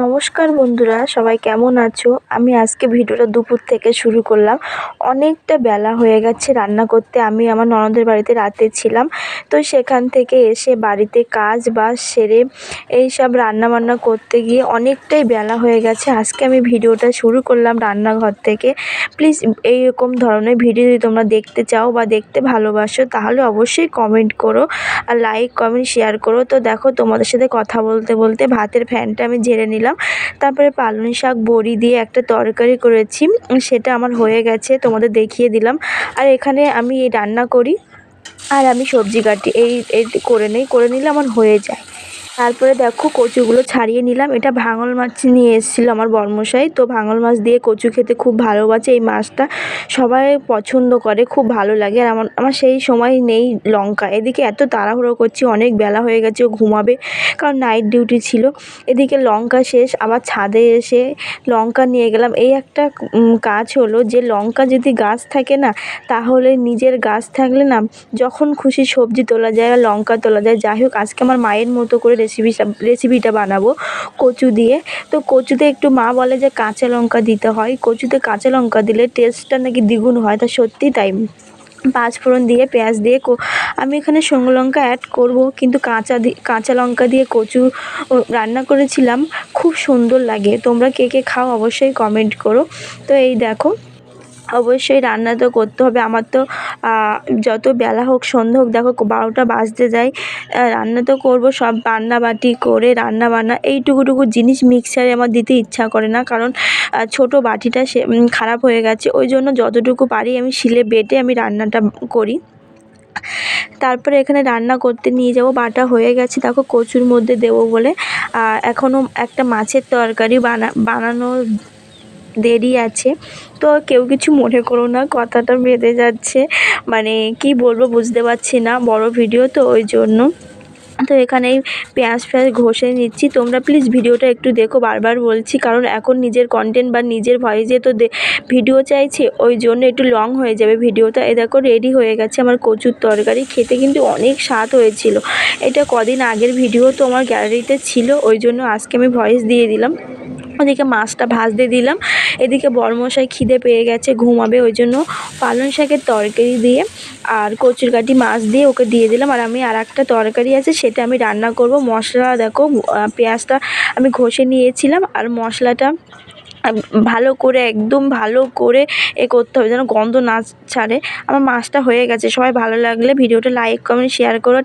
নমস্কার বন্ধুরা, সবাই কেমন আছো? আমি আজকে ভিডিওটা দুপুর থেকে শুরু করলাম। অনেকটা বেলা হয়ে গেছে রান্না করতে। আমি আমার ননদের বাড়িতে রাতে ছিলাম, তো সেখান থেকে এসে বাড়িতে কাজ বাজ সেরে এইসব রান্নাবান্না করতে গিয়ে অনেকটাই বেলা হয়ে গেছে। আজকে আমি ভিডিওটা শুরু করলাম রান্নাঘর থেকে। প্লিজ এইরকম ধরনের ভিডিও যদি তোমরা দেখতে চাও বা দেখতে ভালোবাসো তাহলে অবশ্যই কমেন্ট করো আর লাইক কমেন্ট শেয়ার করো। তো দেখো, তোমাদের সাথে কথা বলতে বলতে ভাতের ফ্যানটা আমি ঝেড়ে নিলাম। তারপরে পালং শাক বড়ি দিয়ে একটা তরকারি করেছি, সেটা আমার হয়ে গেছে, তোমাদের দেখিয়ে দিলাম। আর এখানে আমি এই রান্না করি আর আমি সবজি কাটি, এই করে নিলে আমার হয়ে যায়। তারপরে দেখো কচুগুলো ছাড়িয়ে নিলাম। এটা ভাঙল মাছ নিয়ে এসেছিলো আমার বড়মশাই, তো ভাঙল মাছ দিয়ে কচু খেতে খুব ভালোবাসে। এই মাছটা সবাই পছন্দ করে, খুব ভালো লাগে। আর আমার সেই সময় নেই লঙ্কা। এদিকে এত তাড়াহুড়ো করছি, অনেক বেলা হয়ে গেছে, ও ঘুমাবে কারণ নাইট ডিউটি ছিল। এদিকে লঙ্কা শেষ, আবার ছাদে এসে লঙ্কা নিয়ে গেলাম। এই একটা কাজ হলো যে লঙ্কা যদি গাছ থাকে না, তাহলে নিজের গাছ থাকলে না যখন খুশি সবজি তোলা যায় আর লঙ্কা তোলা যায়। যাই হোক, আজকে আমার মায়ের মতো করে রেসিপিটা বানাবো কচু দিয়ে। তো কচুতে একটু মা বলে যে কাঁচা লঙ্কা দিতে হয়, কচুতে কাঁচা লঙ্কা দিলে টেস্টটা নাকি দ্বিগুণ হয়। তা সত্যি তাই। পাঁচফোড়ন দিয়ে পেঁয়াজ দিয়ে আমি এখানে শুকনো লঙ্কা অ্যাড করব, কিন্তু কাঁচা লঙ্কা দিয়ে কচু রান্না করেছিলাম, খুব সুন্দর লাগে। তোমরা কে কে খাও অবশ্যই কমেন্ট করো। তো এই দেখো, অবশ্যই রান্না তো করতে হবে। আমার তো যত বেলা হোক সন্ধ্যা হোক, দেখো 12টা বাজতে যায়, রান্না তো করব। সব বাটি করে রান্না এইটুকু জিনিস মিক্সারে আমার দিতে ইচ্ছা করে না, কারণ ছোট বাটিটা সে খারাপ হয়ে গেছে। ওই জন্য যতটুকু পারি আমি শিলে বেটে আমি রান্নাটা করি। তারপরে এখানে রান্না করতে নিয়ে যাব, বাটা হয়ে গেছে। দেখো কচুর মধ্যে দেবো বলে এখনও একটা মাছের তরকারি বানানো দেরি আছে। তো কেউ কিছু মনে করো না, কথাটা বেঁধে যাচ্ছে, মানে কি বলবো বুঝতে পারছি না, বড় ভিডিও তো ওই জন্য। তো এখানেই পেঁয়াজ ঘষে নিচ্ছি। তোমরা প্লিজ ভিডিওটা একটু দেখো, বারবার বলছি, কারণ এখন নিজের কন্টেন্ট বা নিজের ভয়েসে তো ভিডিও চাইছি, ওই জন্য একটু লং হয়ে যাবে ভিডিওটা। এ দেখো রেডি হয়ে গেছে আমার কচুর তরকারি। খেতে কিন্তু অনেক স্বাদ হয়েছিল। এটা কদিন আগের ভিডিও, তো আমার গ্যালারিতে ছিল, ওই জন্য আজকে আমি ভয়েস দিয়ে দিলাম। ওদিকে মাছটা ভাজতে দিলাম। এদিকে বড়মশাই খিদে পেয়ে গেছে, ঘুমাবে, ওই জন্য পালং শাকের তরকারি দিয়ে আর কচুর কাটি মাছ দিয়ে ওকে দিয়ে দিলাম। আর আমি আর একটা তরকারি আছে, সেটা আমি রান্না করব। মশলা দেখো, পেঁয়াজটা আমি ঘষে নিয়েছিলাম, আর মশলাটা ভালো করে একদম ভালো করে করতে হবে যেন গন্ধ না ছাড়ে। আমার মাছটা হয়ে গেছে। সবাই ভালো লাগলে ভিডিওটা লাইক কমেন্ট শেয়ার করো।